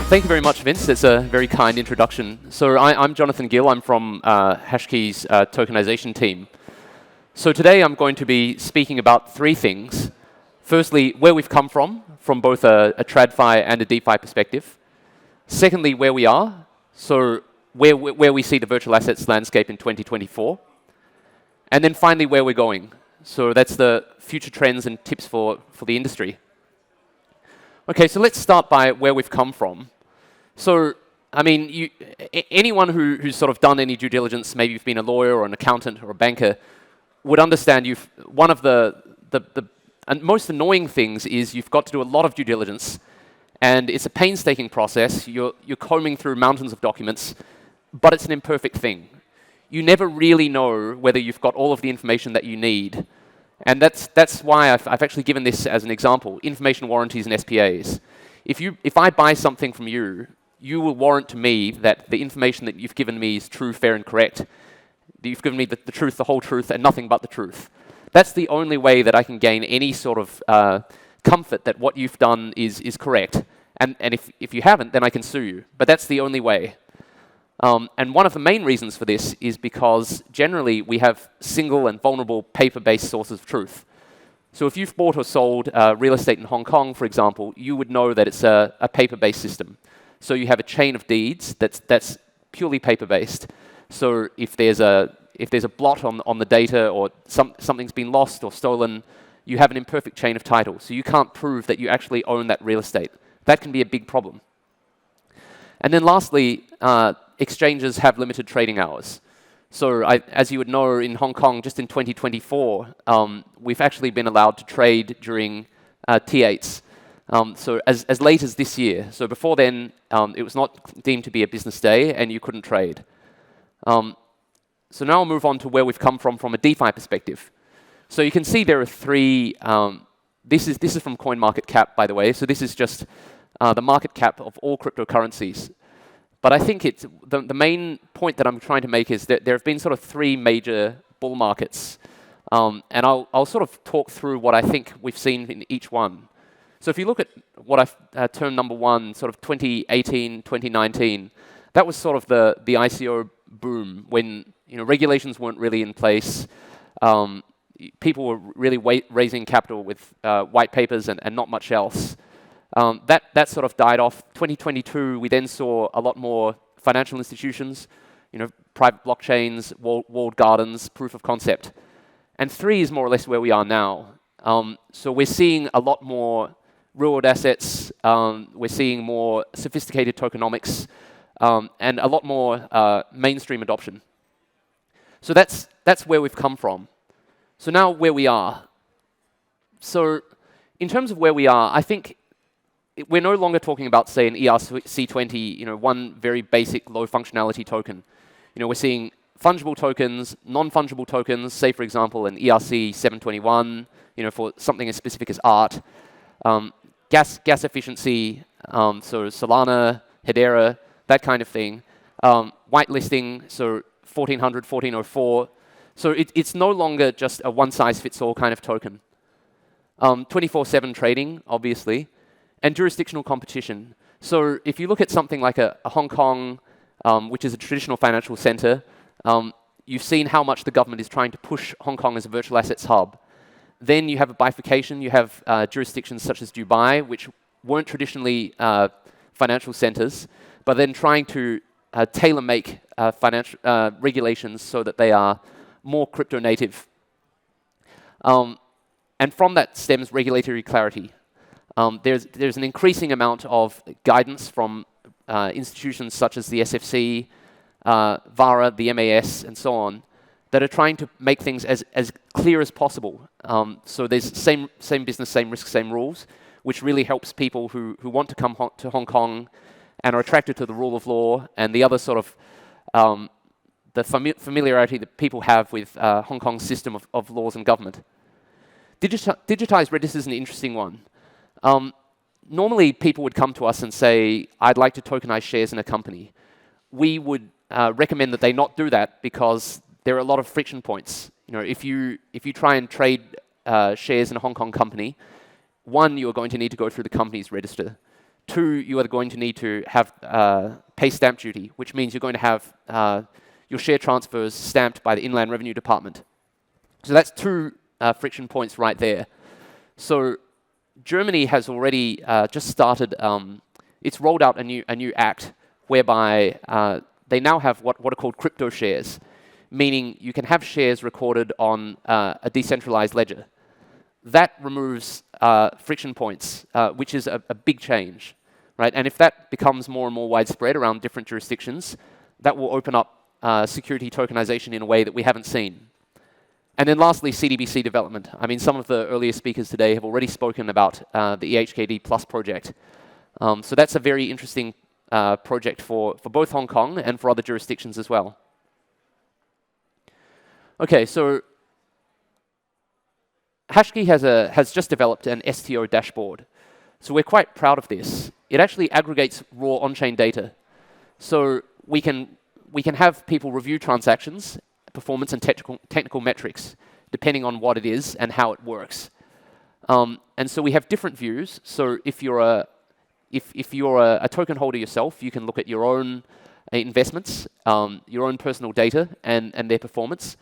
Thank you very much, Vince. It's a very kind introduction. So I'm Jonathan Gill. I'm from HashKey's tokenization team. So today I'm going to be speaking about three things. Firstly, where we've come from both a TradFi and a DeFi perspective. Secondly, where we are, so where we see the virtual assets landscape in 2024. And then finally, where we're going. So that's the future trends and tips for the industry. OK, so let's start by where we've come from. So, I mean, anyone who's sort of done any due diligence, maybe you've been a lawyer or an accountant or a banker, would understand one of the most annoying things is you've got to do a lot of due diligence, and it's a painstaking process. You're combing through mountains of documents, but it's an imperfect thing. You never really know whether you've got all of the information that you need. And that's why I've actually given this as an example, information warranties and SPAs. If I buy something from you, you will warrant to me that the information that you've given me is true, fair, and correct. That you've given me the truth, the whole truth, and nothing but the truth. That's the only way that I can gain any sort of comfort that what you've done is correct. And if you haven't, then I can sue you. But that's the only way. And one of the main reasons for this is because generally we have single and vulnerable paper-based sources of truth. So if you've bought or sold real estate in Hong Kong, for example, you would know that it's a paper-based system. So you have a chain of deeds that's purely paper-based. So if there's a blot on the data or something's been lost or stolen, you have an imperfect chain of title. So you can't prove that you actually own that real estate. That can be a big problem. And then lastly, exchanges have limited trading hours. So as you would know, in Hong Kong, just in 2024, we've actually been allowed to trade during T8s. So as late as this year. So before then, it was not deemed to be a business day, and you couldn't trade. So now I'll move on to where we've come from a DeFi perspective. So you can see there are three. This is from CoinMarketCap, by the way. So this is just the market cap of all cryptocurrencies. But I think it's the main point that I'm trying to make is that there have been sort of three major bull markets. And I'll sort of talk through what I think we've seen in each one. So if you look at what I've termed number one, sort of 2018, 2019, that was sort of the ICO boom when regulations weren't really in place. People were really raising capital with white papers and not much else. That sort of died off. 2022, we then saw a lot more financial institutions, private blockchains, walled gardens, proof of concept. And three is more or less where we are now. So we're seeing a lot more real-world assets. We're seeing more sophisticated tokenomics, and a lot more mainstream adoption. So that's where we've come from. So now where we are. So in terms of where we are, I think we're no longer talking about, say, an ERC20, one very basic low functionality token. We're seeing fungible tokens, non-fungible tokens, say, for example, an ERC721, for something as specific as art. Gas efficiency, so Solana, Hedera, that kind of thing. Whitelisting, so 1400, 1404. So it's no longer just a one-size-fits-all kind of token. 24/7 trading, obviously, and jurisdictional competition. So if you look at something like a Hong Kong, which is a traditional financial center, you've seen how much the government is trying to push Hong Kong as a virtual assets hub. Then you have a bifurcation. You have jurisdictions such as Dubai, which weren't traditionally financial centers, but then trying to tailor-make financial regulations so that they are more crypto-native. And from that stems regulatory clarity. There's an increasing amount of guidance from institutions such as the SFC, VARA, the MAS, and so on, that are trying to make things as clear as possible. So there's same business, same risk, same rules, which really helps people who want to come to Hong Kong and are attracted to the rule of law and the other sort of the familiarity that people have with Hong Kong's system of laws and government. Digitized Redis is an interesting one. Normally, people would come to us and say, I'd like to tokenize shares in a company. We would recommend that they not do that because there are a lot of friction points. If you try and trade shares in a Hong Kong company, one, you're going to need to go through the company's register. 2, you are going to need to have pay stamp duty, which means you're going to have your share transfers stamped by the Inland Revenue Department. So that's 2 friction points right there. So Germany has already just started, it's rolled out a new act whereby they now have what are called crypto shares, meaning you can have shares recorded on a decentralized ledger. That removes friction points, which is a big change, right? And if that becomes more and more widespread around different jurisdictions, that will open up security tokenization in a way that we haven't seen. And then lastly, CDBC development. I mean, some of the earlier speakers today have already spoken about the EHKD Plus project. So that's a very interesting project for both Hong Kong and for other jurisdictions as well. Okay, so HashKey has just developed an STO dashboard. So we're quite proud of this. It actually aggregates raw on-chain data. So we can have people review transactions, performance and technical metrics, depending on what it is and how it works. And so we have different views. So if you're a token holder yourself, you can look at your own investments, your own personal data and their performance.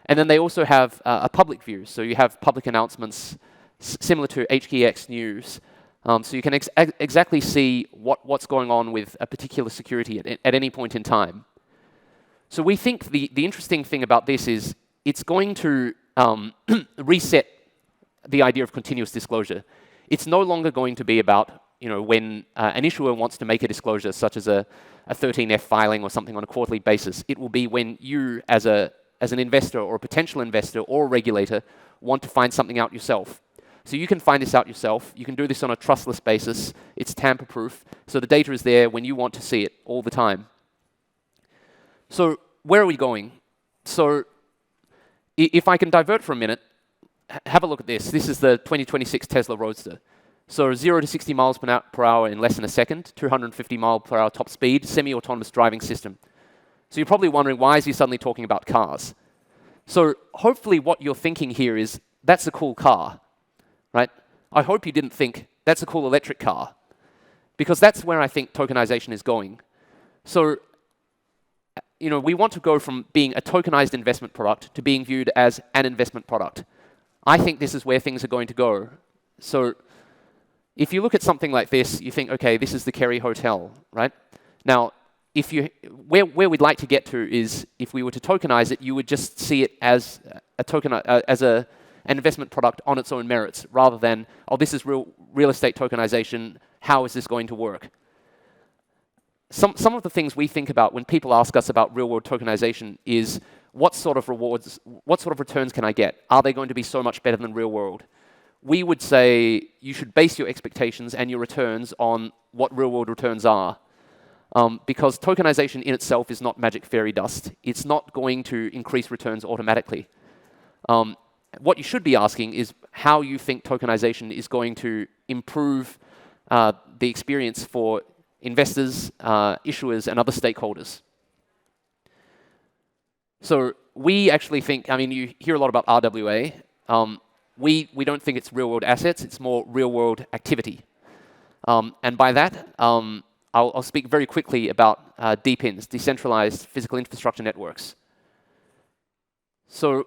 And then they also have a public view. So you have public announcements similar to HKX News. So you can exactly see what's going on with a particular security at any point in time. So we think the interesting thing about this is it's going to reset the idea of continuous disclosure. It's no longer going to be about when an issuer wants to make a disclosure, such as a 13F filing or something on a quarterly basis. It will be when you, as an investor or a potential investor or a regulator, want to find something out yourself. So you can find this out yourself. You can do this on a trustless basis. It's tamper-proof. So the data is there when you want to see it all the time. So where are we going? So if I can divert for a minute, have a look at this. This is the 2026 Tesla Roadster. So 0 to 60 miles per hour in less than a second, 250 mile per hour top speed, semi-autonomous driving system. So you're probably wondering, why is he suddenly talking about cars? So hopefully what you're thinking here is, that's a cool car, right? I hope you didn't think, that's a cool electric car, because that's where I think tokenization is going. So we want to go from being a tokenized investment product to being viewed as an investment product. I think this is where things are going to go. So if you look at something like this, you think, okay, this is the Kerry Hotel, right? Now, where we'd like to get to is, if we were to tokenize it, you would just see it as an investment product on its own merits, rather than, oh, this is real estate tokenization, how is this going to work? Some of the things we think about when people ask us about real-world tokenization is, what sort of returns can I get? Are they going to be so much better than real world? We would say you should base your expectations and your returns on what real-world returns are. Because tokenization in itself is not magic fairy dust. It's not going to increase returns automatically. What you should be asking is how you think tokenization is going to improve the experience for investors, issuers, and other stakeholders. So we actually think, I mean, you hear a lot about RWA. We don't think it's real-world assets. It's more real-world activity. And by that, I'll speak very quickly about DePINs, decentralized physical infrastructure networks. So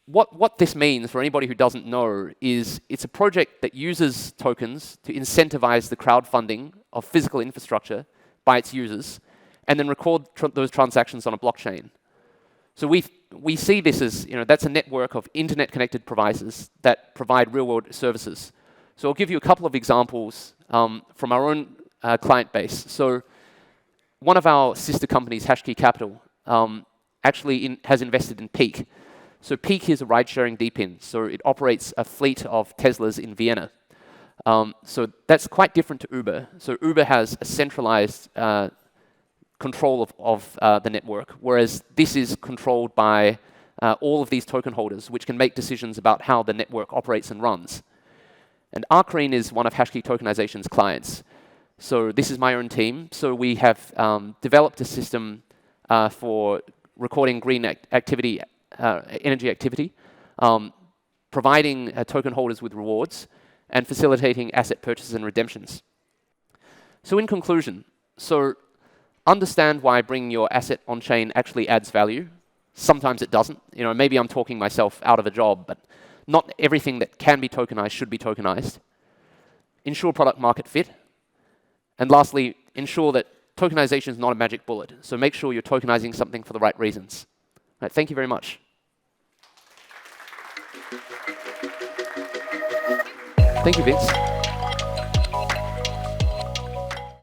what this means for anybody who doesn't know is it's a project that uses tokens to incentivize the crowdfunding of physical infrastructure by its users, and then record those transactions on a blockchain. So we see this as, that's a network of internet-connected providers that provide real-world services. So I'll give you a couple of examples from our own client base. So one of our sister companies, HashKey Capital, actually has invested in Peak. So Peak is a ride-sharing DePIN. So it operates a fleet of Teslas in Vienna. So that's quite different to Uber. So Uber has a centralized control of the network, whereas this is controlled by all of these token holders, which can make decisions about how the network operates and runs. And Arcreen is one of HashKey Tokenization's clients. So this is my own team. So we have developed a system for recording green activity, energy activity, providing token holders with rewards, and facilitating asset purchases and redemptions. So in conclusion, understand why bringing your asset on-chain actually adds value. Sometimes it doesn't. Maybe I'm talking myself out of a job, but not everything that can be tokenized should be tokenized. Ensure product market fit. And lastly, ensure that tokenization is not a magic bullet. So make sure you're tokenizing something for the right reasons. All right, thank you very much. Thank you, Vince.